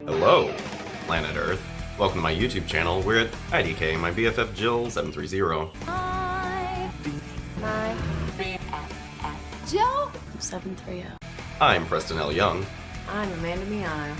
Hello, planet Earth. Welcome to my YouTube channel. We're at IDK, my BFF Jill 730. Hi, my BFF Jill 730. I'm Preston L. Young, I'm Amanda Miano.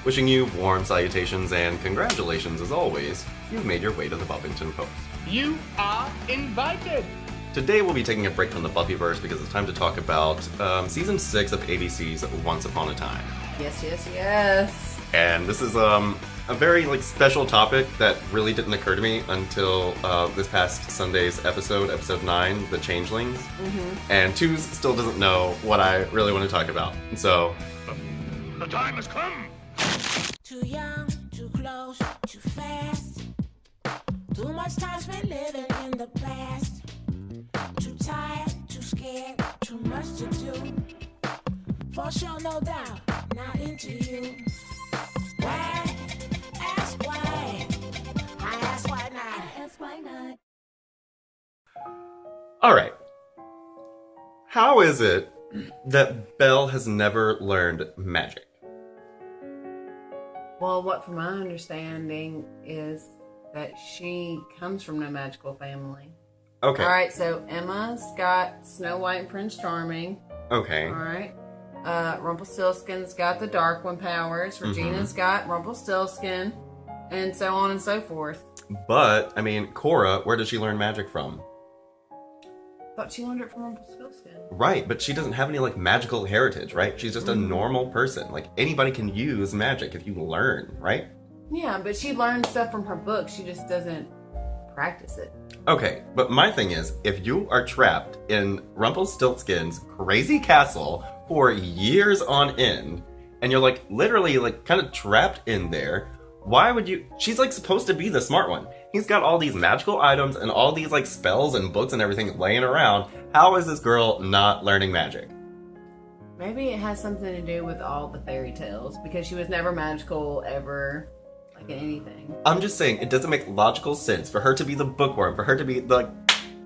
wishing you warm salutations and congratulations as always. You've made your way to the Buffyngton Post. You are invited! Today we'll be taking a break from the Buffyverse because it's time to talk about Season 6 of ABC's Once Upon a Time. Yes. And this is a very special topic that really didn't occur to me until this past Sunday's episode 9, the Changelings. Mm-hmm. And Tüz still doesn't know what I really want to talk about. And so, The time has come! Too young, too close, too fast. Too much time spent living in the past. Too tired, too scared, too much to do. For sure, no doubt, not into you. Why? Ask why. I ask why not. That's why not. alright. How is it that Belle has never learned magic? Well, what from my understanding is that she comes from no magical family. Okay. Alright, so Emma's got Snow White and Prince Charming. Okay. Alright. Rumpelstiltskin's got the Dark One powers. Regina's got Rumpelstiltskin. And so on and so forth. But, Cora, where did she learn magic from? Thought she learned it from Rumpelstiltskin. Right, but she doesn't have any, magical heritage, right? She's just a normal person. Anybody can use magic if you learn, right? Yeah, but she learned stuff from her book. She just doesn't practice it. Okay, but my thing is, if you are trapped in Rumpelstiltskin's crazy castle for years on end, and you're literally kind of trapped in there, why would you? She's supposed to be the smart one. He's got all these magical items and all these spells and books and everything laying around. How is this girl not learning magic? Maybe it has something to do with all the fairy tales, because she was never magical ever, in anything. I'm just saying, it doesn't make logical sense for her to be the bookworm, for her to be the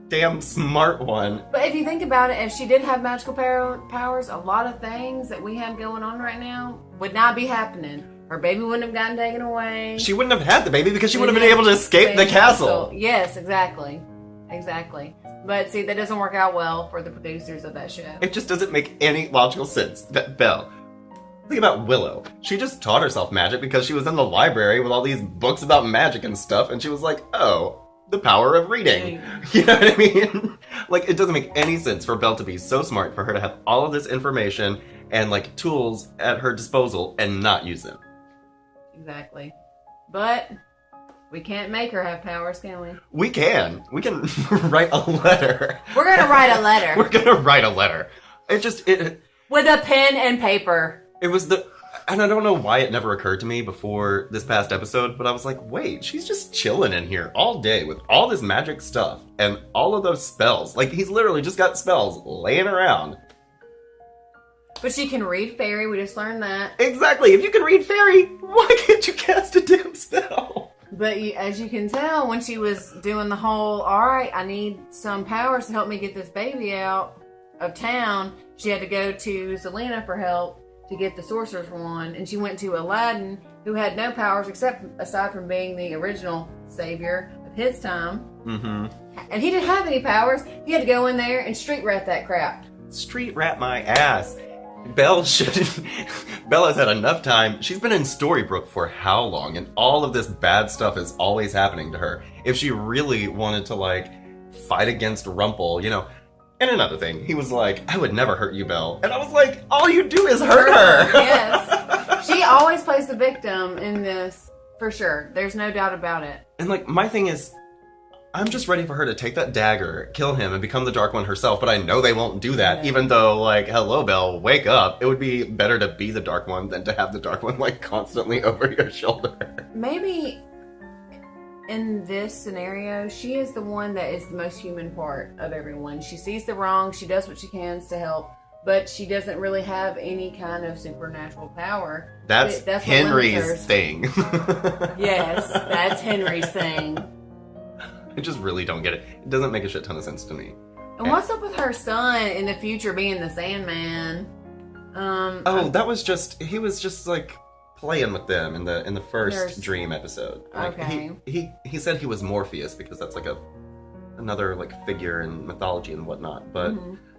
damn smart one. But if you think about it, if she did have magical powers, a lot of things that we have going on right now would not be happening. Her baby wouldn't have gotten taken away. She wouldn't have had the baby because she wouldn't have been able to escape the castle. Yes, exactly. But see, that doesn't work out well for the producers of that show. It just doesn't make any logical sense. Belle, think about Willow. She just taught herself magic because she was in the library with all these books about magic and stuff, and she was like, oh, the power of reading. You know what I mean? It doesn't make any sense for Belle to be so smart, for her to have all of this information and tools at her disposal and not use them. Exactly. But we can't make her have powers, can we? We can. We can write a letter. We're gonna write a letter. We're gonna write a letter. With a pen and paper. And I don't know why it never occurred to me before this past episode, but I was like, wait, she's just chilling in here all day with all this magic stuff and all of those spells. He's literally just got spells laying around. But she can read fairy, we just learned that. Exactly, if you can read fairy, why can't you cast a damn spell? But as you can tell, when she was doing the whole, alright, I need some powers to help me get this baby out of town, she had to go to Selena for help to get the Sorcerer's Wand, and she went to Aladdin, who had no powers aside from being the original savior of his time. Mm-hmm. And he didn't have any powers. He had to go in there and street rat that crap. Street rat my ass. Belle has had enough time. She's been in Storybrooke for how long? And all of this bad stuff is always happening to her. If she really wanted to, fight against Rumple, And another thing, he was like, I would never hurt you, Belle. And I was like, all you do is hurt her. Yes. She always plays the victim in this, for sure. There's no doubt about it. And my thing is, I'm just ready for her to take that dagger, kill him, and become the Dark One herself, but I know they won't do that, yeah. Even though, hello, Belle, wake up. It would be better to be the Dark One than to have the Dark One, constantly over your shoulder. Maybe in this scenario, she is the one that is the most human part of everyone. She sees the wrong, she does what she can to help, but she doesn't really have any kind of supernatural power. That's Henry's thing. Yes, that's Henry's thing. I just really don't get it. It doesn't make a shit ton of sense to me. And what's up with her son in the future being the Sandman? He was just playing with them in the first There's- dream episode. Like, Okay. He said he was Morpheus because that's like another like figure in mythology and whatnot. But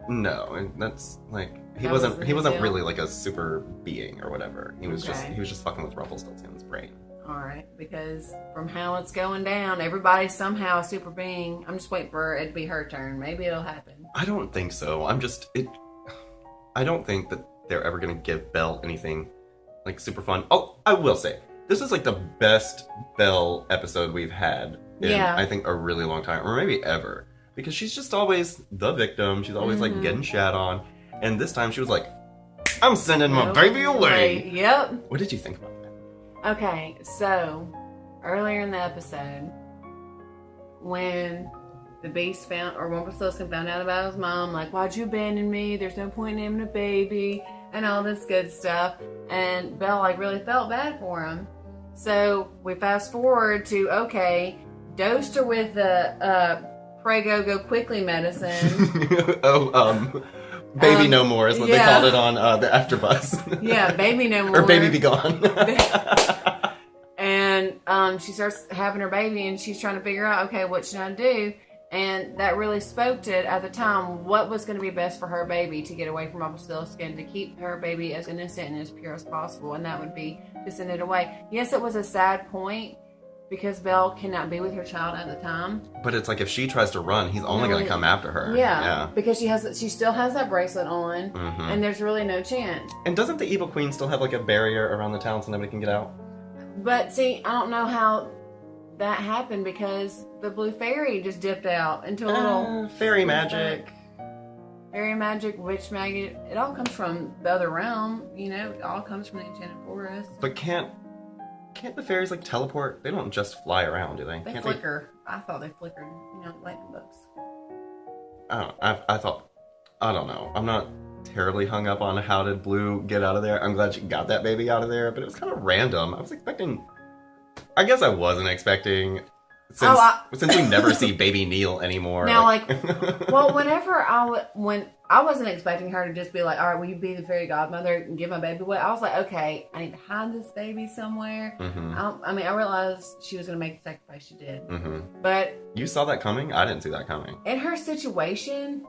no, that's like he That wasn't wasn't he his wasn't deal? really like a super being or whatever. He was Okay. just fucking with Rumpelstiltskin's brain. All right, because from how it's going down, everybody's somehow a super being. I'm just waiting for it to be her turn. Maybe it'll happen. I don't think so. I don't think that they're ever gonna give Belle anything like super fun. Oh, I will say this is like the best Belle episode we've had in Yeah. I think a really long time, or maybe ever, because she's just always the victim. She's always like getting shat on, and this time she was like, "I'm sending my baby away." Yep. What did you think about that? Okay, so earlier in the episode, when the Beast found, or Rumpelstiltskin found out about his mom, like, why'd you abandon me? There's no point in naming a baby, and all this good stuff. And Belle, like, really felt bad for him. So we fast forward to, okay, dosed her with the Prego Go Quickly medicine. Baby No More is what they yeah. called it on the AfterBuzz. Yeah, Baby No More. Or Baby Be Gone. And she starts having her baby, and she's trying to figure out, okay, what should I do? And that really spoke to it at the time, what was going to be best for her baby to get away from Rumpelstiltskin, to keep her baby as innocent and as pure as possible, and that would be to send it away. Yes, it was a sad point, because Belle cannot be with her child at the time. But it's like if she tries to run, he's only going to come after her. Yeah, because she still has that bracelet on, and there's really no chance. And doesn't the Evil Queen still have like a barrier around the town so nobody can get out? But see, I don't know how that happened, because the blue fairy just dipped out into a little fairy magic. Fairy magic, witch magic. It all comes from the other realm, you know. It all comes from the Enchanted Forest. But can't the fairies like teleport? They don't just fly around, do they? They Can't flicker. I thought they flickered, lightning bugs. I don't know. I'm not terribly hung up on how did Blue get out of there. I'm glad she got that baby out of there, but it was kind of random. I guess I wasn't expecting, since we never see baby Neil anymore. Now, whenever I wasn't expecting her to just be like, all right, will you be the fairy godmother and give my baby away? I was like, okay, I need to hide this baby somewhere. I realized she was going to make the sacrifice she did. But you saw that coming? I didn't see that coming. in her situation,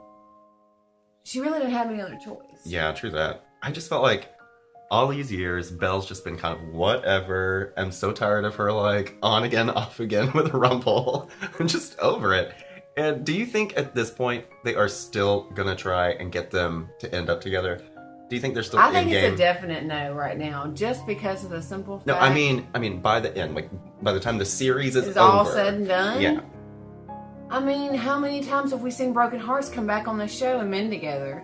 she really didn't have any other choice. Yeah, true that. I just felt like all these years, Belle's just been kind of whatever. I'm so tired of her like on again, off again with Rumple. I'm just over it. And do you think at this point they are still gonna try and get them to end up together? Do you think they're still in game? I think it's a definite no right now, just because of the simple fact. No, I mean by the end, like by the time the series is over, all said and done. Yeah. I mean, how many times have we seen broken hearts come back on the show and mend together?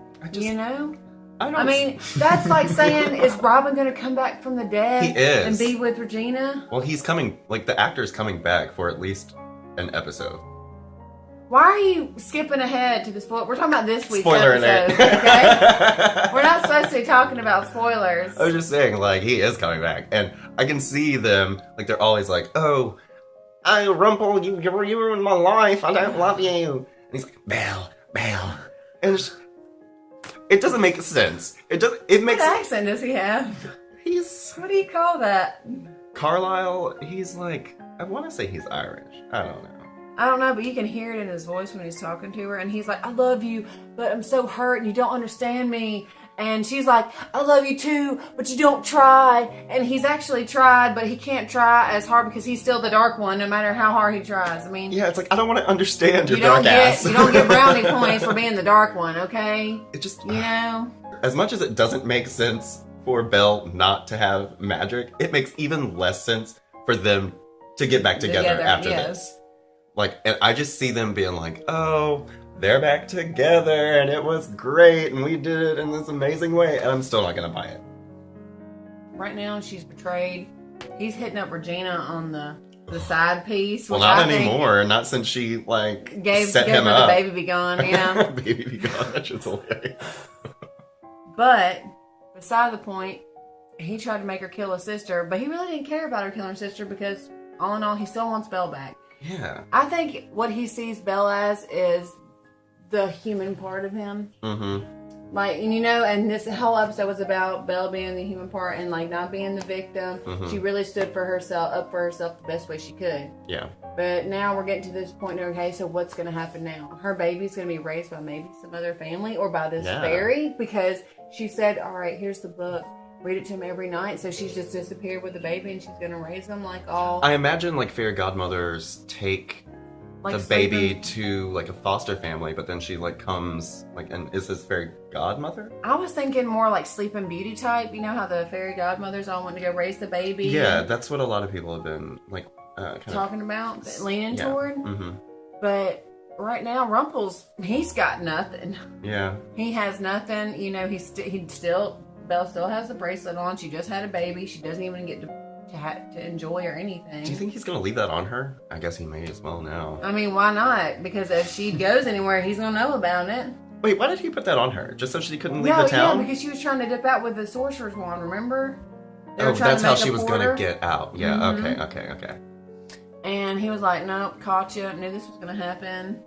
I mean, that's like saying, is Robin going to come back from the dead? He is. And be with Regina? Well, he's coming, like the actor's coming back for at least an episode. Why are you skipping ahead to the spoiler? We're talking about this week's Spoiler episode, alert. okay? We're not supposed to be talking about spoilers. I was just saying, like, he is coming back. And I can see them, like, they're always like, oh, Rumple, you ruined my life. I don't love you. And he's like, Belle. And it doesn't make sense. It makes... What accent does he have? What do you call that? Carlisle, he's like... I want to say he's Irish. I don't know, but you can hear it in his voice when he's talking to her. And he's like, I love you, but I'm so hurt and you don't understand me. And she's like, I love you too, but you don't try. And he's actually tried, but he can't try as hard because he's still the dark one, no matter how hard he tries. I mean... Yeah, it's like, I don't want to understand your dark ass. You don't get brownie points for being the dark one, okay? It just... As much as it doesn't make sense for Belle not to have magic, it makes even less sense for them to get back together after this. Like, and I just see them being like, oh... they're back together, and it was great, and we did it in this amazing way, and I'm still not gonna buy it. Right now, she's betrayed. He's hitting up Regina on the side piece. Well, not anymore. Not since she, like, set him up. The baby be gone, yeah. Baby be gone. That shit's hilarious. But, beside the point, he tried to make her kill his sister, but he really didn't care about her killing her sister because, all in all, he still wants Belle back. Yeah. I think what he sees Belle as is the human part of him. Like, and and this whole episode was about Belle being the human part and like not being the victim. She really stood for herself, up for herself the best way she could. Yeah. But now we're getting to this point where, okay, so what's going to happen now? Her baby's going to be raised by maybe some other family or by this fairy, because she said, all right, here's the book. Read it to him every night. So she's just disappeared with the baby and she's going to raise him like all... I imagine like fairy godmothers take like the baby to like a foster family, but then she like comes like and is this fairy godmother? I was thinking more like Sleeping Beauty type. You know how the fairy godmothers all want to go raise the baby? Yeah, that's what a lot of people have been like talking about, leaning toward. Mm-hmm. But right now, he's got nothing. Yeah. He has nothing. Belle still has the bracelet on. She just had a baby. She doesn't even get to enjoy or anything. Do you think he's gonna leave that on her? I guess he may as well now. I mean, why not? Because if she goes anywhere, he's gonna know about it. Wait, why did he put that on her? Just so she couldn't leave the town? Yeah, because she was trying to dip out with the sorcerer's wand, remember? That's how she was gonna get out. Yeah, okay. And he was like, nope, caught you, knew this was gonna happen.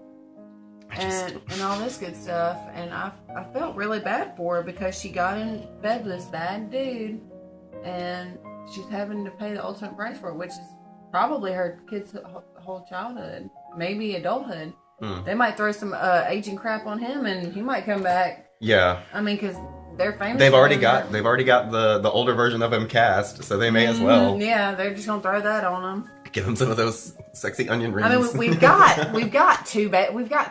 And all this good stuff. And I felt really bad for her because she got in bed with this bad dude. And she's having to pay the ultimate price for it, which is probably her kid's whole childhood, maybe adulthood. They might throw some aging crap on him, and he might come back. Yeah. I mean, because they're famous. They've already got the older version of him cast, so they may as well. Yeah, they're just gonna throw that on him. Give him some of those sexy onion rings. I mean, we've got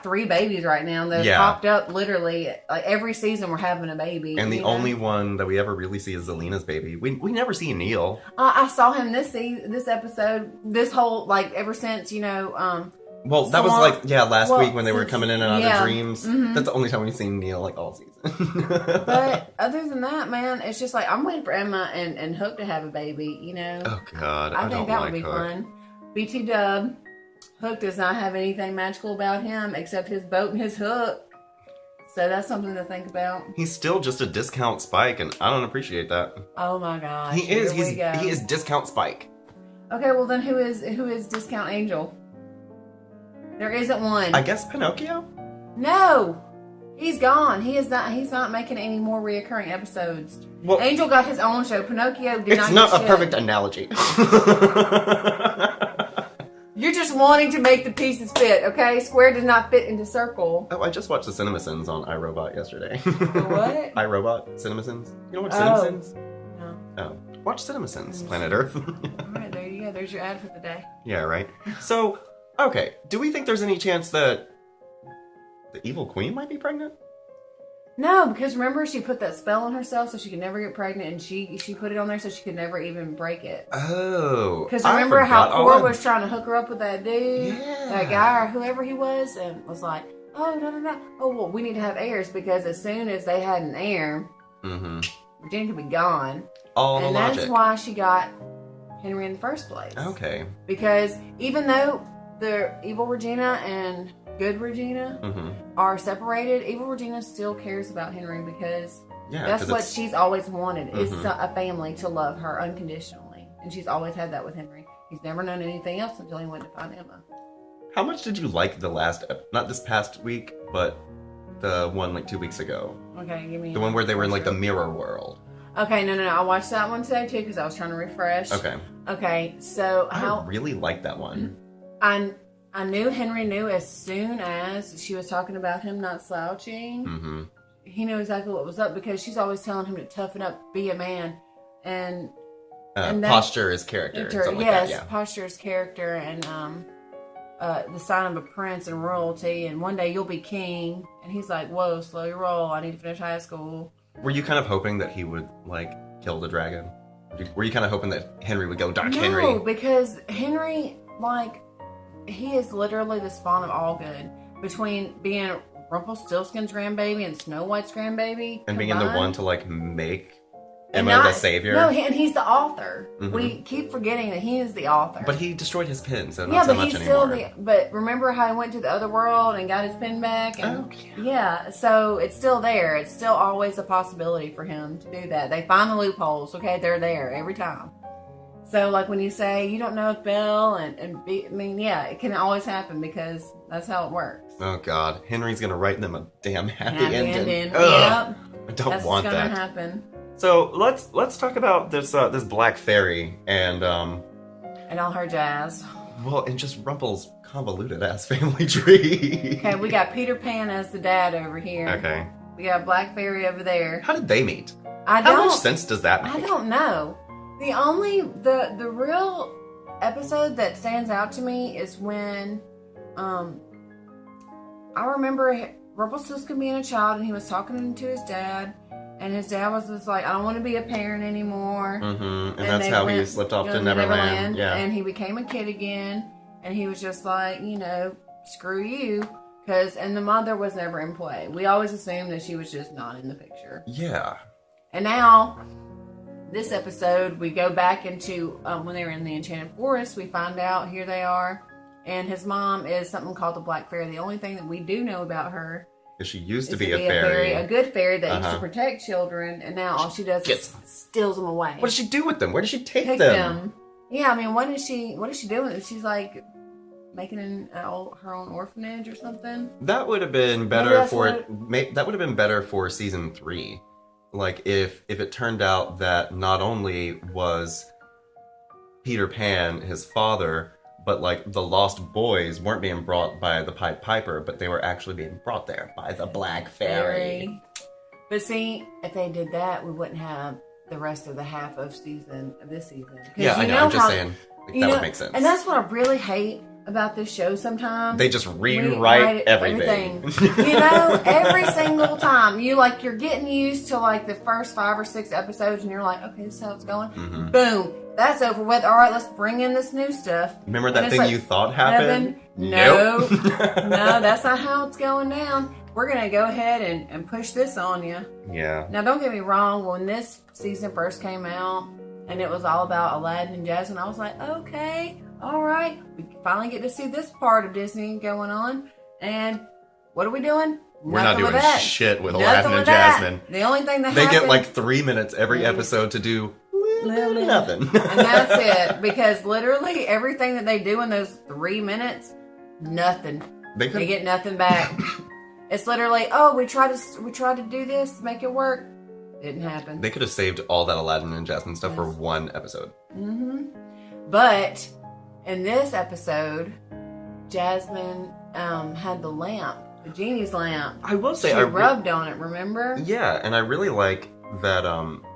three babies right now that have popped up literally like every season. We're having a baby, and the only one that we ever really see is Zelena's baby. We never see Neil. I saw him this episode, this whole like ever since Well, that was like last week when they were coming in and out of dreams. Mm-hmm. That's the only time we've seen Neil like all season. But other than that, man, it's just like I'm waiting for Emma and Hook to have a baby. Oh God, I think don't that like would be Hook. fun. BT Dub, Hook does not have anything magical about him except his boat and his hook. So that's something to think about. He's still just a discount Spike, and I don't appreciate that. Oh my gosh, he is. He is discount Spike. Okay, well then who is discount Angel? There isn't one. I guess Pinocchio? No! He's gone. He's not making any more reoccurring episodes. Well, Angel got his own show. Pinocchio did not. It's not a perfect analogy. You're just wanting to make the pieces fit, okay? Square does not fit into circle. Oh, I just watched the CinemaSins on iRobot yesterday. What? iRobot? CinemaSins? You don't watch CinemaSins? No. Oh. Watch CinemaSins, Planet Earth. Alright, there you go. There's your ad for the day. Yeah, right? So, okay. Do we think there's any chance that the evil queen might be pregnant? No, because remember she put that spell on herself so she could never get pregnant, and she put it on there so she could never even break it. Oh. Because remember how Cora was trying to hook her up with that dude? Yeah. That guy or whoever he was, and was like, oh, no. Oh, well, we need to have heirs because as soon as they had an heir, Virginia could be gone. And that's why she got Henry in the first place. Okay. Because even though the evil Regina and good Regina are separated, evil Regina still cares about Henry because that's what she's always wanted is a family to love her unconditionally. And she's always had that with Henry. He's never known anything else until he went to find Emma. How much did you like the last, not this past week, but the one like 2 weeks ago? Okay, give me the one where they were in like the mirror world. Okay, no. I watched that one today too because I was trying to refresh. Okay, so I really liked that one. I knew Henry knew as soon as she was talking about him not slouching. He knew exactly what was up because she's always telling him to toughen up, be a man, and posture is character. Posture is character, and the sign of a prince and royalty. And one day you'll be king. And he's like, "Whoa, slow your roll. I need to finish high school." Were you kind of hoping that he would like kill the dragon? Were you kind of hoping that Henry would go Dark Henry? No, because Henry he is literally the spawn of all good. Between being Rumpelstiltskin's grandbaby and Snow White's grandbaby. And being the one to like make Emma the savior. No, and he's the author. We keep forgetting that he is the author. But he destroyed his pen, so not so much anymore. Still but remember how he went to the other world and got his pen back? And, so it's still there. It's still always a possibility for him to do that. They find the loopholes, okay? They're there every time. So, like, when you say, you don't know if Belle it can always happen because that's how it works. Oh, God. Henry's going to write them a damn happy ending. Yep. I don't That's want what's gonna that. happen. So let's talk about this this black fairy and And all her jazz. well, and just Rumple's convoluted ass family tree. Okay, we got Peter Pan as the dad over here. Okay. We got Black Fairy over there. How did they meet? How How much sense does that I make? don't know. The real episode that stands out to me is when I remember Rumpelstiltskin being a child and he was talking to his dad, and his dad was just like, I don't want to be a parent anymore. Mm-hmm. And that's they how he went, slipped off you to know, Neverland. Yeah. And he became a kid again, and he was just like, screw you. And the mother was never in play. We always assumed that she was just not in the picture. Yeah. And now, this episode, we go back into when they were in the Enchanted Forest. We find out here they are, and his mom is something called the Black Fairy. The only thing that we do know about her Because she used to is be a fairy. a good fairy that used Uh-huh. to protect children, and now all she does is steals them away. What does she do with them? Where does she take Take them? Yeah, I mean, what is she doing? She's like making her own orphanage or something. That would have been Maybe better that's for what- that would have been better for season 3. Like if it turned out that not only was Peter Pan his father, but like the lost boys weren't being brought by the Pied Piper, but they were actually being brought there by the Black Fairy. But see, if they did that, we wouldn't have the rest of the half of this season. 'Cause Yeah, I you know. I'm just how- saying like, you that know- would make sense. And that's what I really hate about this show sometimes. They just rewrite everything. Every single time. You're getting used to like the first 5 or 6 episodes, and you're like, okay, this is how it's going. Mhm. Boom. That's over with. All right, let's bring in this new stuff. Remember And that it's thing like, you thought happened? No. Nope. No, that's not how it's going down. We're going to go ahead and push this on you. Yeah. Now, don't get me wrong. When this season first came out and it was all about Aladdin and Jasmine, I was like, okay, all right. We finally get to see this part of Disney going on. And what are we doing? We're not Nothing with doing that. shit with Nothing Aladdin with and that. Jasmine. The only thing that They happened, get like 3 minutes every episode to do nothing. and that's it. Because literally everything that they do in those 3 minutes, nothing. They could They get nothing back. It's literally, we tried to do this, make it work. Didn't happen. They could have saved all that Aladdin and Jasmine stuff for one episode. Mm-hmm. But in this episode, Jasmine had the lamp, the genie's lamp. I will say, She rubbed on it. Remember? Yeah, and I really like that.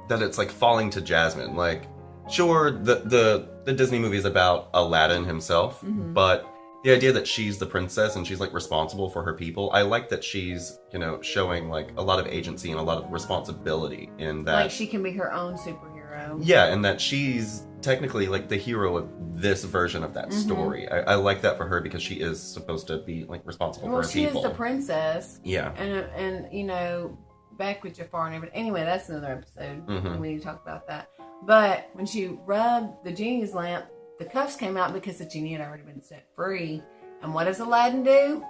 That it's like falling to Jasmine. Like, sure, the Disney movie is about Aladdin himself, Mhm. but the idea that she's the princess and she's like responsible for her people, I like that she's showing like a lot of agency and a lot of responsibility in that. Like she can be her own superhero. Yeah, and that she's technically like the hero of this version of that Mhm. story. I like that for her because she is supposed to be like responsible Well, for her she people. is the princess, Yeah. and back with Jafar and everything. Anyway, that's another episode. Mhm. We need to talk about that. But when she rubbed the genie's lamp, the cuffs came out because the genie had already been set free. And what does Aladdin do?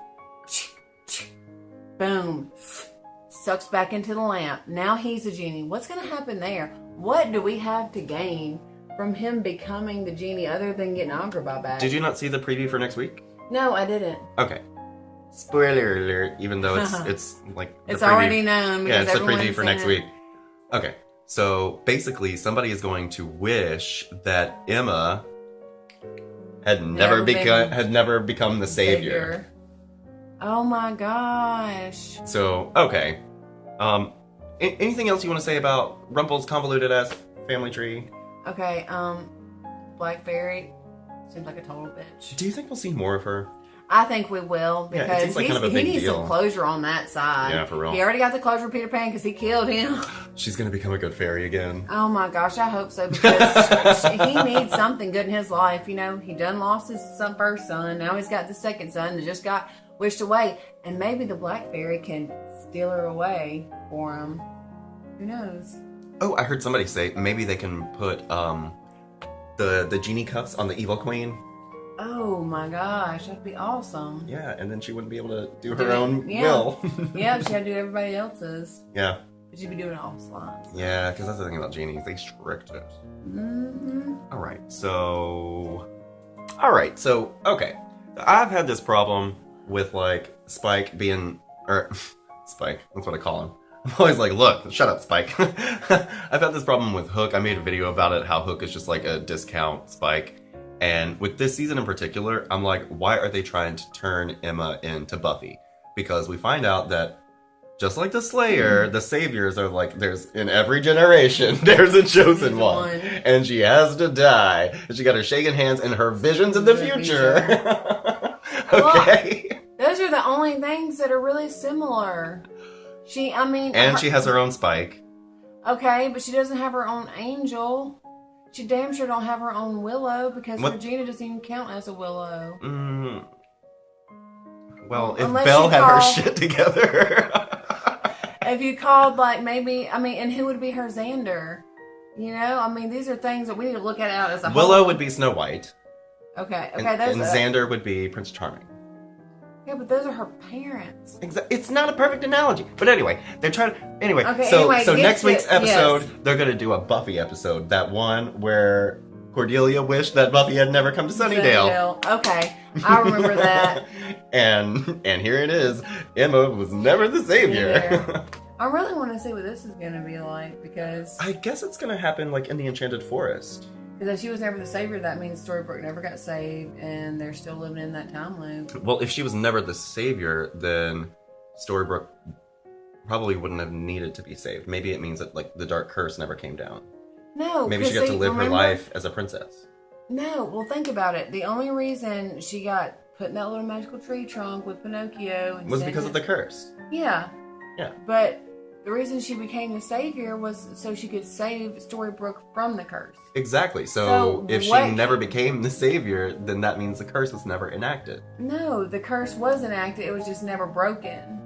Boom. Sucks back into the lamp. Now he's a genie. What's going to happen there? What do we have to gain from him becoming the genie other than getting Agrabah back? Did you not see the preview for next week? No, I didn't. Okay. Spoiler alert, even though it's like the It's preview- already known. Yeah, Because it's the preview everyone's for seen next it. week. Okay. So basically somebody is going to wish that Emma had never become the savior. Oh my gosh. So, okay. Anything else you want to say about Rumple's convoluted ass family tree? Okay, Black Fairy seems like a total bitch. Do you think we'll see more of her? I think we will Yeah, it because seems like kind of a he big needs deal. some closure on that side. Yeah, for real. He already got the closure of Peter Pan because he killed him. She's gonna become a good fairy again. Oh my gosh, I hope so because he needs something good in his life. He done lost his first son. Now he's got the second son that just got wished away, and maybe the Black Fairy can steal her away for him. Who knows? Oh, I heard somebody say maybe they can put the genie cuffs on the evil queen. Oh my gosh, that'd be awesome. Yeah, and then she wouldn't be able to do Do her it. own Yeah. will. Yeah, she had to do everybody else's, Yeah. but she'd be doing it all slimes. Yeah, because that's the thing about genies. They strict us. Mm-hmm. Alright, so... okay. I've had this problem with, like, Spike being... Spike, that's what I call him. I'm always like, look, shut up, Spike. I've had this problem with Hook. I made a video about it, how Hook is just like a discount Spike. And with this season in particular, I'm like, why are they trying to turn Emma into Buffy? Because we find out that just like the Slayer, the saviors are like, there's in every generation, there's a chosen one. And she has to die. And she got her shaking hands and her visions in the future. Okay. Well, those are the only things that are really similar. And she has her own Spike. Okay, but she doesn't have her own Angel. She damn sure don't have her own Willow because Regina doesn't even count as a Willow. Well, if Belle had her shit together. If you called, like, maybe, and who would be her Xander? You know? These are things that we need to look at out as a whole. Willow would be Snow White. Okay, and Xander would be Prince Charming. Yeah, but those are her parents. It's not a perfect analogy. But anyway, they're trying to... Anyway, okay, so next week's episode, they're going to do a Buffy episode. That one where Cordelia wished that Buffy had never come to Sunnydale. Okay, I remember that. and here it is. Emma was never the savior. Yeah. I really want to see what this is going to be like because... I guess it's going to happen like in the Enchanted Forest. Because if she was never the savior, that means Storybrooke never got saved, and they're still living in that time loop. Well, if she was never the savior, then Storybrooke probably wouldn't have needed to be saved. Maybe it means that like the dark curse never came down. No, maybe she got to live her life as a princess. No, well, think about it. The only reason she got put in that little magical tree trunk with Pinocchio was because of the curse. Yeah. Yeah. But the reason she became the savior was so she could save Storybrooke from the curse. Exactly. So if she never became the savior, then that means the curse was never enacted. No, the curse was enacted. It was just never broken.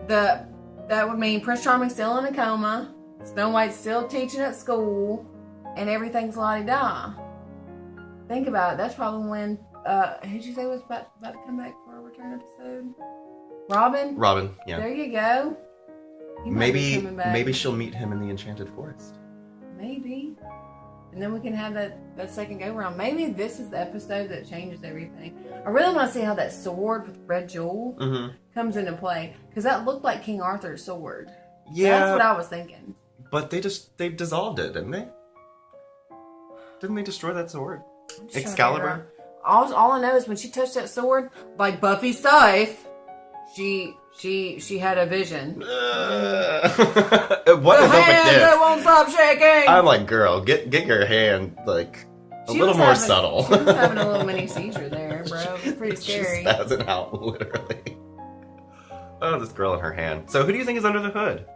That would mean Prince Charming's still in a coma, Snow White's still teaching at school, and everything's la-di-da. Think about it. That's probably when, who'd you say was about to come back for a return episode? Robin? Robin, yeah. There you go. Maybe she'll meet him in the Enchanted Forest. Maybe. And then we can have that second go round. Maybe this is the episode that changes everything. I really want to see how that sword with Red Jewel comes into play. Because that looked like King Arthur's sword. Yeah. That's what I was thinking. But they dissolved it, didn't they? Didn't they destroy that sword? Excalibur? All I know is when she touched that sword, like Buffy scythe, she had a vision. What is up with this? That won't stop shaking. I'm like, girl, get your hand like a little more subtle. She was having a little mini seizure there, bro. It was pretty scary. She spazzing out, literally. Oh, this girl in her hand. So who do you think is under the hood?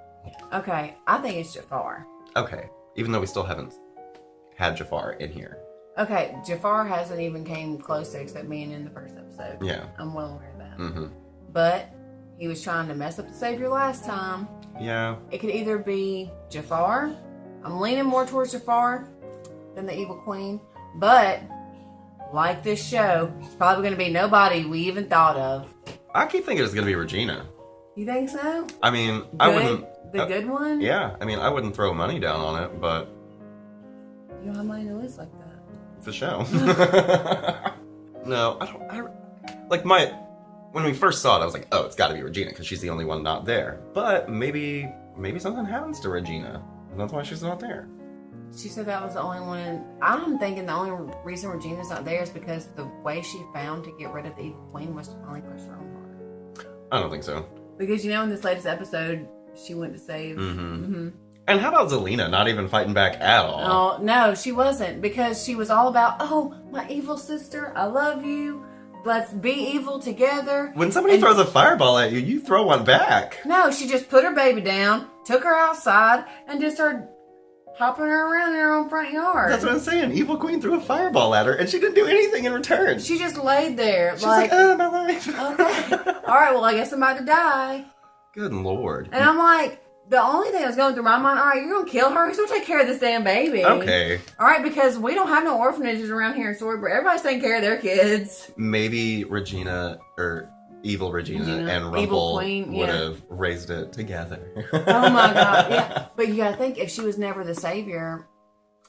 Okay, I think it's Jafar. Okay, even though we still haven't had Jafar in here. Okay, Jafar hasn't even came close to except being in the first episode. Yeah. I'm well aware of that. Mm-hmm. But he was trying to mess up the Savior last time. Yeah. It could either be Jafar. I'm leaning more towards Jafar than the Evil Queen. But, like this show, it's probably going to be nobody we even thought of. I keep thinking it's going to be Regina. You think so? I mean, I wouldn't... The good one? Yeah. I mean, I wouldn't throw money down on it, but... You don't have money to lose like that. It's a show. No, I don't... When we first saw it, I was like, oh, it's got to be Regina, because she's the only one not there. But maybe something happens to Regina, and that's why she's not there. She said that was the only one. I'm thinking the only reason Regina's not there is because the way she found to get rid of the Evil Queen was to finally crush her own heart. I don't think so. Because, in this latest episode, she went to save... And how about Zelina not even fighting back at all? Oh, no, she wasn't. Because she was all about, oh, my evil sister, I love you. Let's be evil together. When somebody throws a fireball at you, you throw one back. No, she just put her baby down, took her outside, and just started hopping her around in her own front yard. That's what I'm saying. Evil Queen threw a fireball at her, and she didn't do anything in return. She just laid there. She's like, oh, my life. Okay. All right, well, I guess I'm about to die. Good Lord. And I'm like... The only thing that's going through my mind, all right, you're going to kill her? Who's going to take care of this damn baby? Okay. All right, because we don't have no orphanages around here in Storybrooke. Everybody's taking care of their kids. Maybe Regina, or Evil Regina and Rumple would have raised it together. Oh my God, yeah. But you got to think, if she was never the savior,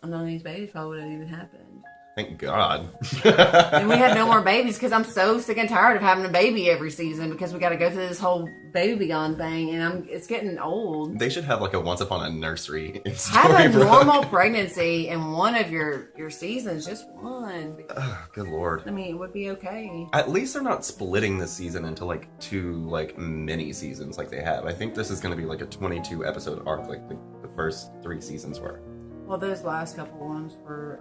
none of these babies probably would have even happened. Thank God. And we had no more babies because I'm so sick and tired of having a baby every season because we got to go through this whole baby gone thing, and it's getting old. They should have like a Once Upon a Nursery in Have a Storybrooke. normal pregnancy in one of your seasons, just one. Good Lord. I mean, it would be okay. At least they're not splitting this season into like 2 like mini seasons like they have. I think this is going to be like a 22 episode arc like the first 3 seasons were. Well, those last couple ones were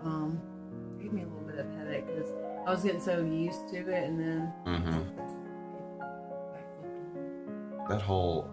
gave me a little bit of headache because I was getting so used to it, and then that whole,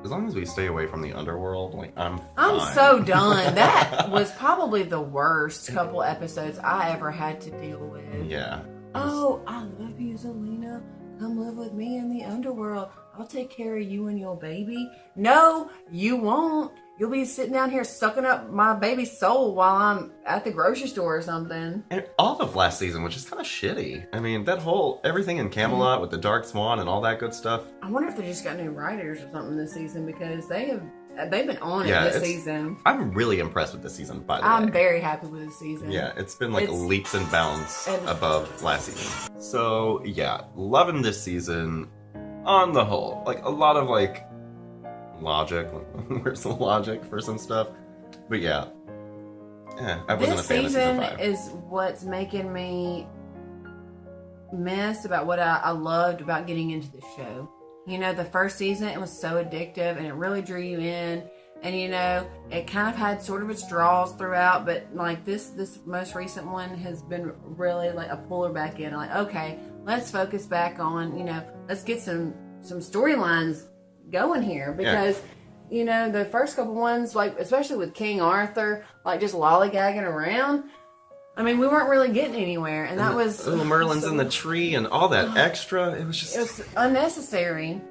as long as we stay away from the underworld, like I'm fine. so done. That was probably the worst couple episodes I ever had to deal with. Yeah. Oh, I love you, Zelina. Come live with me in the underworld. I'll take care of you and your baby. No, you won't. You'll be sitting down here sucking up my baby's soul while I'm at the grocery store or something. And all of last season, which is kind of shitty. I mean, that whole, everything in Camelot with the Dark Swan and all that good stuff. I wonder if they just got new writers or something this season because they've been on Yeah, it this season. I'm really impressed with this season, by the way. I'm very happy with this season. Yeah, it's been like It's- leaps and bounds above last season. So, yeah, loving this season on the whole. Like, a lot of, like, logic. Where's the logic for some stuff? But yeah. I wasn't a fan of season 5. This season is what's making me miss about what I loved about getting into the show. You know, the first season, it was so addictive and it really drew you in. And, you know, it kind of had sort of its draws throughout, but like this most recent one has been really like a puller back in. Like, okay, let's focus back on, you know, let's get some storylines going here because, you know, the first couple ones, like especially with King Arthur, like just lollygagging around. I mean, we weren't really getting anywhere, and that was little Merlin's in the tree and all that extra. It was just, it was unnecessary.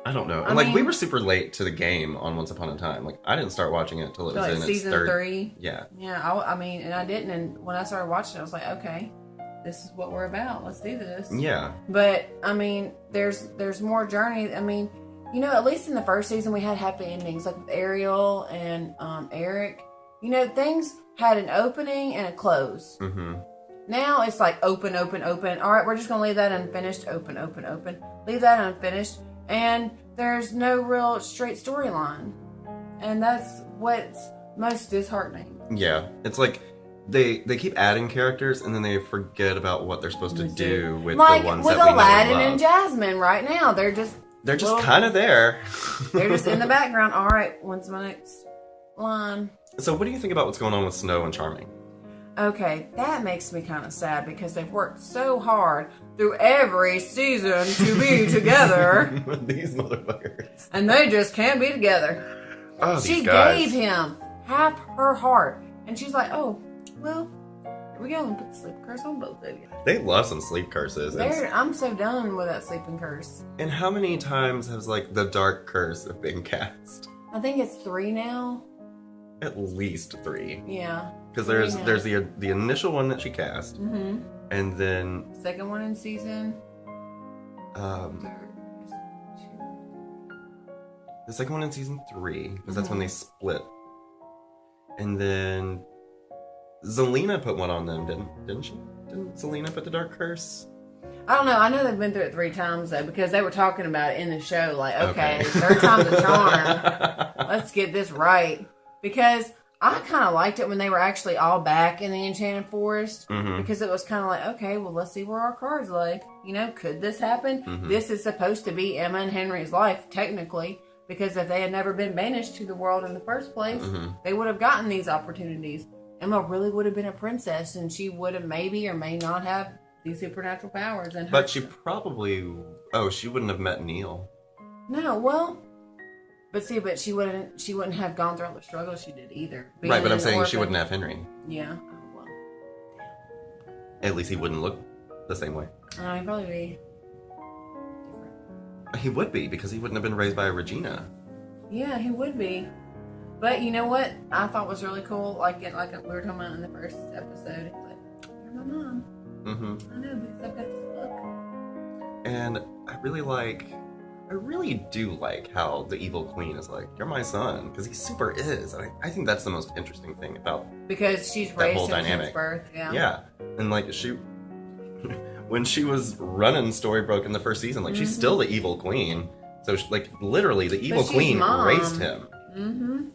I don't know. I And like, mean- we were super late to the game on Once Upon a Time. Like, I didn't start watching it until it was Like in its season 3rd. 3. Yeah. Yeah, I mean, and I didn't. And when I started watching it, I was like, okay, this is what we're about. Let's do this. Yeah. But I mean, there's more journey. I mean, you know, at least in the first season, we had happy endings, like with Ariel and Eric. You know, things had an opening and a close. Mm-hmm. Now it's like open, open, open. All right, we're just gonna leave that unfinished. Open, open, open. Leave that unfinished, and there's no real straight storyline, and that's what's most disheartening. Yeah. It's like, they keep adding characters and then they forget about what they're supposed to do with Like the ones with that we Aladdin know and and love. Jasmine right now, they're just kind of there. they're just in the background. All right, when's my next line? So what do you think about what's going on with Snow and Charming? Okay, that makes me kind of sad because they've worked so hard through every season to be together, These motherfuckers. and they just can't be together. Oh, She these guys. gave him half her heart, and she's like, "Oh, well, here we go and put the sleep curse on both of you." They love some sleep curses. I'm so done with that sleeping curse. And how many times has like the dark curse been cast? I think it's 3 now. At least 3. Yeah. Because 3 there's now. there's the initial one that she cast, Mm-hmm. and then Second one in season. Third. the second one in season 3, because that's when they split. And then Zelina put one on them, didn't she? Didn't Zelina put the dark curse? I don't know. I know they've been through it 3 times though, because they were talking about it in the show. Like, okay, Okay. third time's a charm. Let's get this right. Because I kind of liked it when they were actually all back in the Enchanted Forest, Mhm. because it was kind of like, okay, well, let's see where our cards lay. You know, could this happen? Mhm. This is supposed to be Emma and Henry's life, technically, because if they had never been banished to the world in the first place, Mhm. they would have gotten these opportunities. Emma really would have been a princess, and she would have maybe or may not have these supernatural powers. And But she probably... Oh, she wouldn't have met Neil. no, well, but she wouldn't have gone through all the struggles she did either. Being Right, but I'm an saying she orphan. wouldn't have Henry. Yeah, well, At least he wouldn't look the same way. he'd probably be different. He would be, because he wouldn't have been raised by a Regina. Yeah, he would be. But you know what I thought was really cool? Like we were talking about in the first episode. It's like, you're my mom. Mm-hmm. I know, because I've got this book. And I really like... I really do like how the evil queen is like, you're my son, because he super is. And I think that's the most interesting thing about Because she's that raised whole him since dynamic. birth. Yeah. Yeah. And like when she was running Storybrooke in the first season, like she's still the evil queen. So like literally the evil she's queen mom. raised him. Mm-hmm.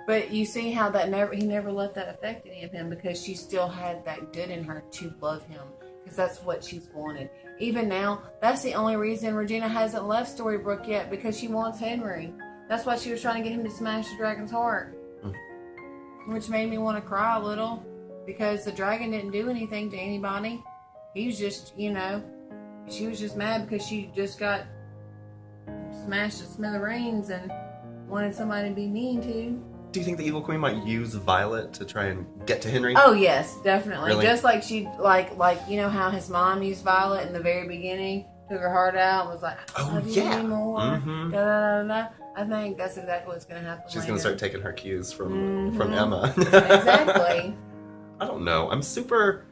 But you see how he never let that affect any of him because she still had that good in her to love him. Because that's what she's wanted. Even now, that's the only reason Regina hasn't left Storybrooke yet, because she wants Henry. That's why she was trying to get him to smash the dragon's heart. Which made me want to cry a little, because the dragon didn't do anything to anybody. He was just, she was just mad because she just got smashed to smithereens and wanted somebody to be mean to. Do you think the evil queen might use Violet to try and get to Henry? Oh yes, definitely. Really? Just like she like how his mom used Violet in the very beginning, took her heart out and was like, I love you anymore. Mhm. Da, da, da, da. I think that's exactly what's gonna happen. She's later. gonna start taking her cues from Emma. Exactly. I don't know. I'm super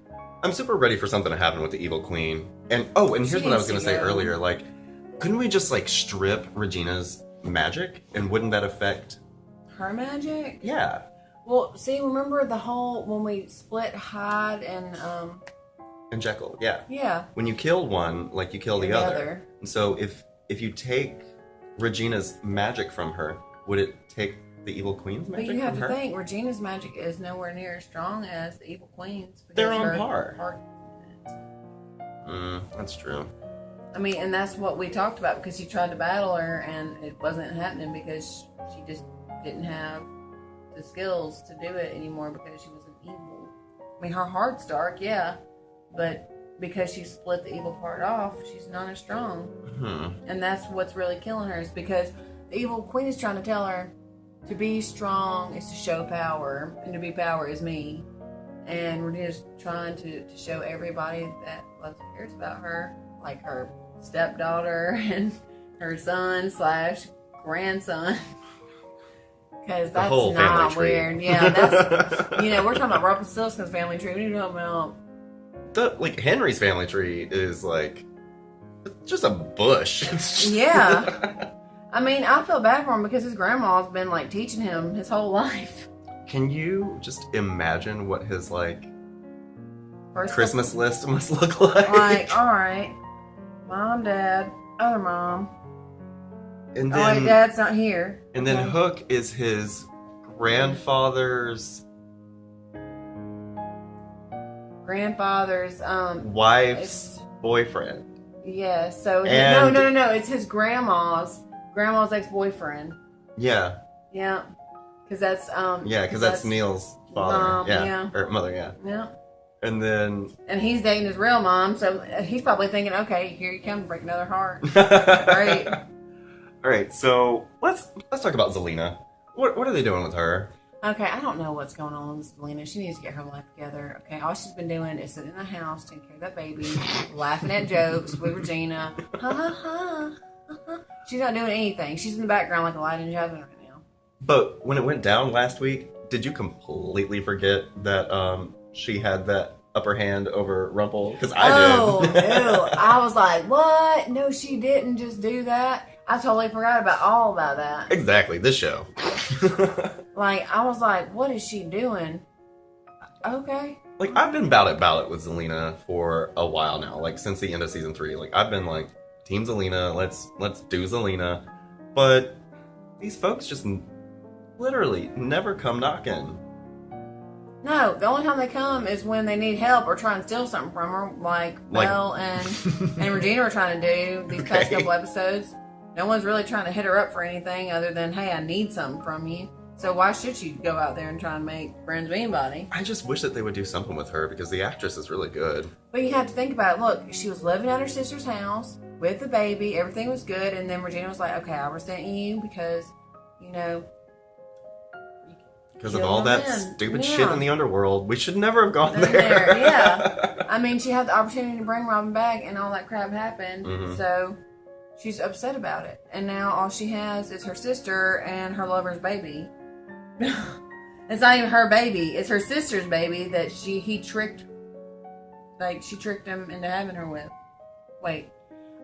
ready for something to happen with the evil queen. And here's She what I was needs gonna to say go. earlier. Like, couldn't we just like strip Regina's magic, and wouldn't that affect? Her magic? Yeah. Well, see, remember the whole when we split Hyde and And Jekyll. Yeah. yeah. When you kill one, like you kill the other. And so if you take Regina's magic from her, would it take the evil queen's magic But you have from to her? think, Regina's magic is nowhere near as strong as the evil queen's. because They're on her par. heart- That's true. I mean, and that's what we talked about, because she tried to battle her and it wasn't happening because she just didn't have the skills to do it anymore because she was an evil. I mean, her heart's dark, yeah, but because she split the evil part off, she's not as strong. And that's what's really killing her, is because the evil queen is trying to tell her to be strong is to show power, and to be power is me. And we're just trying to show everybody that loves and cares about her, like her stepdaughter and her son / grandson. Because that's whole family not tree. weird. Yeah, that's, we're talking about Robert Silson's family tree. What are you talking about? Henry's family tree is like just a bush. It's Yeah. I mean, I feel bad for him because his grandma's been like teaching him his whole life. Can you just imagine what his like First Christmas list must look like? Like, all right, mom, dad, other mom. And Oh, wait, then dad's not here. and then Okay. Hook is his grandfather's Grandfather's wife's boyfriend. yeah. So And- no. It's his grandma's ex-boyfriend. Yeah. Yeah, because that's Because that's Neil's father. Mom, yeah. Or mother, yeah. Yeah. And then And he's dating his real mom, so he's probably thinking, okay, here you come, break another heart. Right. All right, so let's talk about Zelina. What are they doing with her? Okay, I don't know what's going on with Selena. She needs to get her life together. Okay, all she's been doing is sitting in the house, taking care of that baby, laughing at jokes with Regina. Ha ha ha. Ha. She's not doing anything. She's in the background like a light in heaven right now. But when it went down last week, did you completely forget that she had that upper hand over Rumple? Because I did. Ew. I was like, what? No, she didn't just do that. I totally forgot about that. Exactly, this show. Like, I was like, what is she doing? Okay. Like, I've been bout it with Zelina for a while now, like since the end of season 3. Like, I've been like, Team Zelina, let's do Zelina. But these folks just literally never come knocking. No, the only time they come is when they need help or try and steal something from her, like Belle and Regina were trying to do these past Okay. couple episodes. No one's really trying to hit her up for anything other than, hey, I need something from you. So why should she go out there and try and make friends with anybody? I just wish that they would do something with her because the actress is really good. But you have to think about it. Look, she was living at her sister's house with the baby. Everything was good. And then Regina was like, okay, I resent you because, Because of Kill all them that in. stupid Yeah. shit in the underworld. We should never have gone Been there. yeah. I mean, she had the opportunity to bring Robin back and all that crap happened. Mhm. So she's upset about it. And now all she has is her sister and her lover's baby. It's not even her baby. It's her sister's baby that she tricked him into having her with. Wait.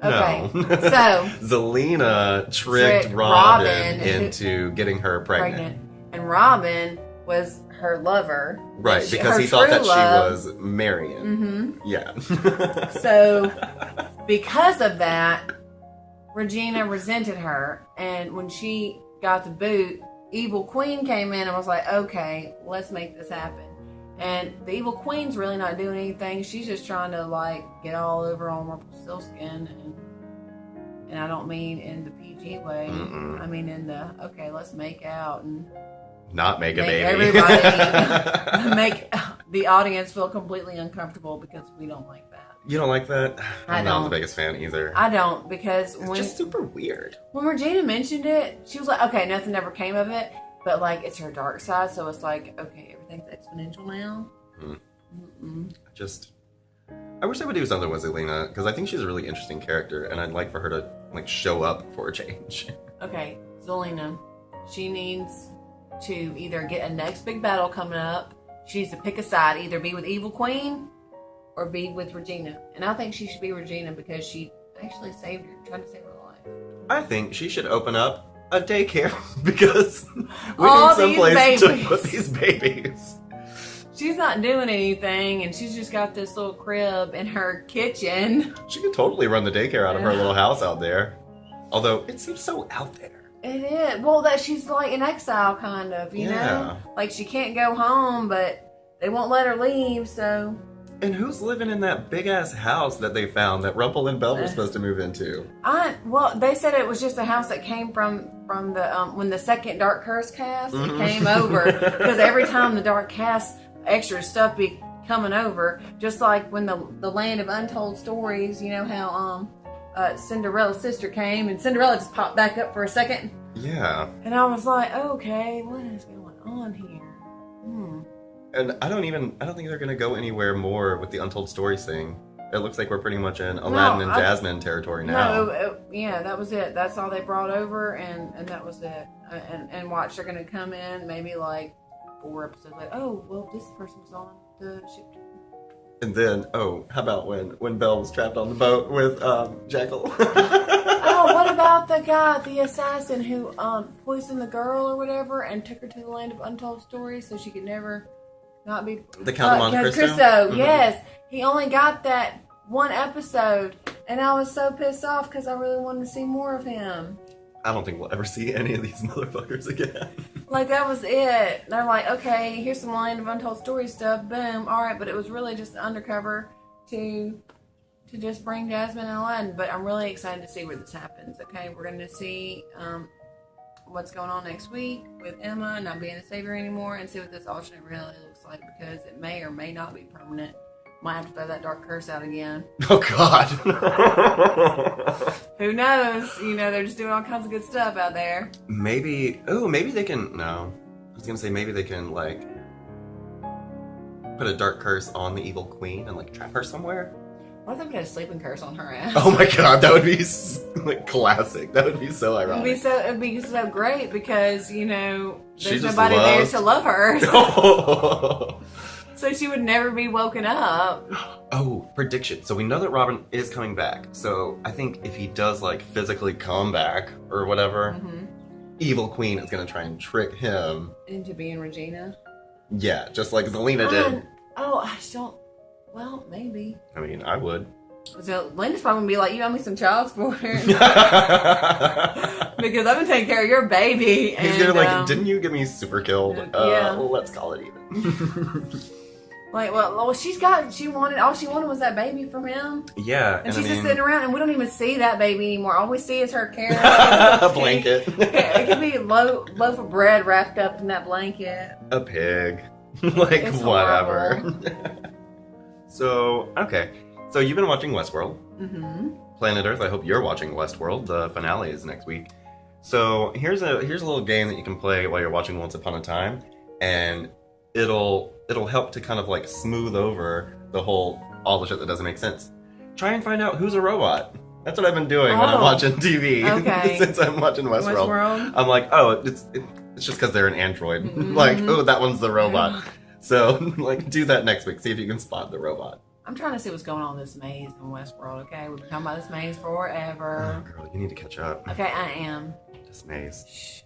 Okay, No. so Zelina tricked Tricked Robin Robin into getting her pregnant. and Robin was her lover. Right, She- because her he thought that true love. she was Marion. Yeah. So, because of that, Regina resented her, and when she got the boot, Evil Queen came in and was like, okay, let's make this happen. And the Evil Queen's really not doing anything. She's just trying to, like, get all over on Rumpelstiltskin, and I don't mean in the PG way. Mm-mm. I mean in the, okay, let's make out and Not make a make baby. everybody, make the audience feel completely uncomfortable because we don't like that. You don't like that? I I'm not don't. the biggest fan either. I don't, because It's when just super weird. Regina mentioned it, she was like, okay, nothing ever came of it, but like it's her dark side, so it's like, okay, everything's exponential now. I wish they would do something with Zelina, because I think she's a really interesting character, and I'd like for her to like show up for a change. Okay, Zelina, she needs to either get a next big battle coming up. She needs to pick a side, either be with Evil Queen or be with Regina. And I think she should be Regina because she actually saved her, tried to save her life. I think she should open up a daycare because we All need these someplace to babies. put these babies. She's not doing anything, and she's just got this little crib in her kitchen. She could totally run the daycare out of her little house out there. Although it seems so out there. It is. Well, that she's like in exile, kind of, you know? Like she can't go home, but they won't let her leave, so. And who's living in that big ass house that they found that Rumple and Belle were supposed to move into? Well, they said it was just a house that came from the when the second Dark Curse cast it came over, because every time the Dark Cast extra stuff be coming over, just like when the Land of Untold Stories, you know how Cinderella's sister came and Cinderella just popped back up for a second, Yeah. and I was like, okay, what is going on here? And I don't think they're gonna go anywhere more with the Untold Stories thing. It looks like we're pretty much in Aladdin and Jasmine territory now. No, yeah, that was it. That's all they brought over, and that was it. And watch, they're gonna come in maybe like 4 episodes like, oh, well, this person was on the ship. And then, how about when Belle was trapped on the boat with Jekyll? Oh, what about the guy, the assassin who poisoned the girl or whatever and took her to the Land of Untold Stories so she could never not be... The Count of Monte Cristo? Mm-hmm. Yes. He only got that one episode, and I was so pissed off because I really wanted to see more of him. I don't think we'll ever see any of these motherfuckers again. Like, that was it. They're like, okay, here's some Land of Untold Stories stuff. Boom. All right, but it was really just undercover to just bring Jasmine and Aladdin. But I'm really excited to see where this happens. Okay, we're going to see what's going on next week with Emma not being a savior anymore, and see what this alternate reality looks like, because it may or may not be permanent. Might have to throw that dark curse out again. Oh, God. Who knows? You know, they're just doing all kinds of good stuff out there. Maybe they can, no. I was gonna say maybe they can, like, put a dark curse on the evil queen and, like, trap her somewhere. What if they put a sleeping curse on her ass? Oh my God, that would be, like, classic. That would be so ironic. It'd be so great because, you know, She there's just nobody loves- there to love her. Oh, So she would never be woken up. prediction. So we know that Robin is coming back. So I think if he does, like, physically come back or whatever, Evil Queen is gonna try and trick him. Into being Regina. Yeah, just like Zelina did. I just don't. Well, maybe. I mean, I would. So Linda's probably gonna be like, you owe me some child support. Because I've been taking care of your baby. He's gonna like, didn't you get me super killed? Yeah. Let's call it even. Like, well, all she wanted was that baby from him. Yeah, And she's just sitting around, and we don't even see that baby anymore. All we see is her carrying a blanket, It could be a loaf of bread wrapped up in that blanket. a pig, like It's whatever. horrible. So you've been watching Westworld, Mm-hmm. Planet Earth. I hope you're watching Westworld. The finale is next week. So here's a little game that you can play while you're watching Once Upon a Time, and it'll help to kind of like smooth over all the shit that doesn't make sense. Try and find out who's a robot. That's what I've been doing when I'm watching TV. Okay. Since I'm watching Westworld. I'm like, it's just because they're an android. Like, that one's the robot. So, like, do that next week. See if you can spot the robot. I'm trying to see what's going on in this maze in Westworld, okay? We've been talking about this maze Oh, forever. girl, you need to catch up. Okay, I am. This maze. Shh.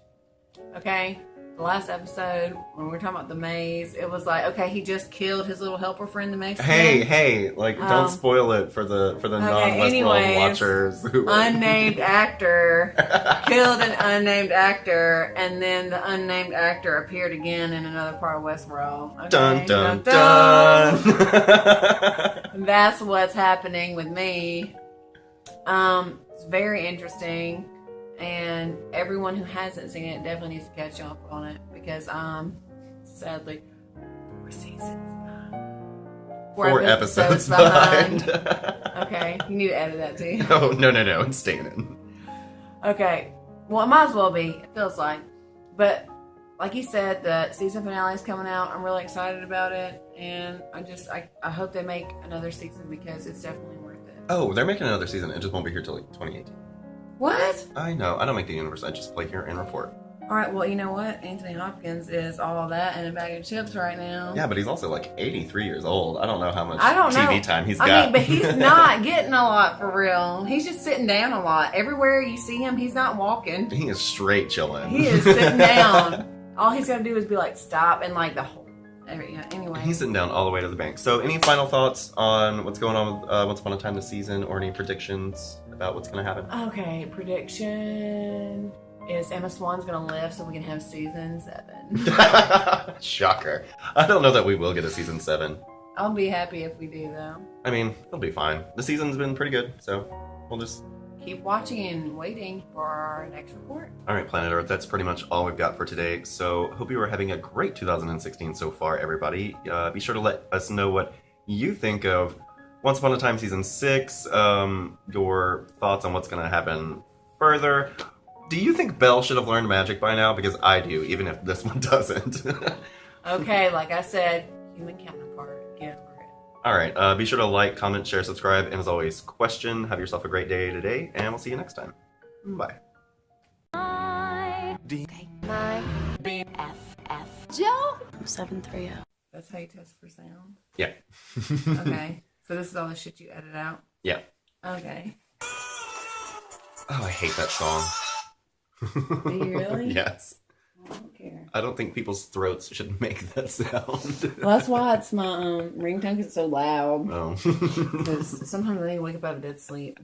Okay? The last episode, when we were talking about the maze, it was like, okay, he just killed his little helper friend, the Mexican. Hey, like, don't spoil it for the non-Westworld anyways, watchers. Unnamed actor killed an unnamed actor, and then the unnamed actor appeared again in another part of Westworld. Okay? Dun, dun, dun. That's what's happening with me. It's very interesting, and everyone who hasn't seen it definitely needs to catch up on it because sadly 4 seasons behind. 4 episodes behind. Okay, you need to edit that too. Oh, no, it's staying in. Okay, well, it might as well be. It feels like, but like you said, the season finale is coming out. I'm really excited about it, and I hope they make another season because it's definitely worth it. Oh, they're making another season. It just won't be here till like 2018. What? I know. I don't make the universe. I just play here and report. All right, well, you know what? Anthony Hopkins is all of that and a bag of chips right now. Yeah, but he's also like 83 years old. I don't know how much TV time he's got. I mean, but he's not getting a lot for real. He's just sitting down a lot. Everywhere you see him, he's not walking. He is straight chilling. He is sitting down. All he's got to do is be like, stop, and like the whole... Anyway. He's sitting down all the way to the bank. So any final thoughts on what's going on with Once Upon a Time this season, or any predictions about what's going to happen? Okay, prediction is Emma Swan's going to live so we can have season 7. Shocker. I don't know that we will get a season 7. I'll be happy if we do, though. I mean, it'll be fine. The season's been pretty good, so we'll just... keep watching and waiting for our next report. All right, Planet Earth, that's pretty much all we've got for today. So hope you are having a great 2016 so far, everybody. Be sure to let us know what you think of Once Upon a Time Season 6, your thoughts on what's going to happen further. Do you think Belle should have learned magic by now? Because I do, even if this one doesn't. Okay, like I said, human counterpart. Get over it. All right, be sure to like, comment, share, subscribe, and as always, question. Have yourself a great day today, and we'll see you next time. Bye. My BFF. Joe. 730. That's how you test for sound? Yeah. Okay. So this is all the shit you edit out? Yeah. Okay. Oh, I hate that song. Do you really? Yes. I don't care. I don't think people's throats should make that sound. Well, that's why it's my ringtone because it's so loud. Oh. Because sometimes I need to wake up out of dead sleep.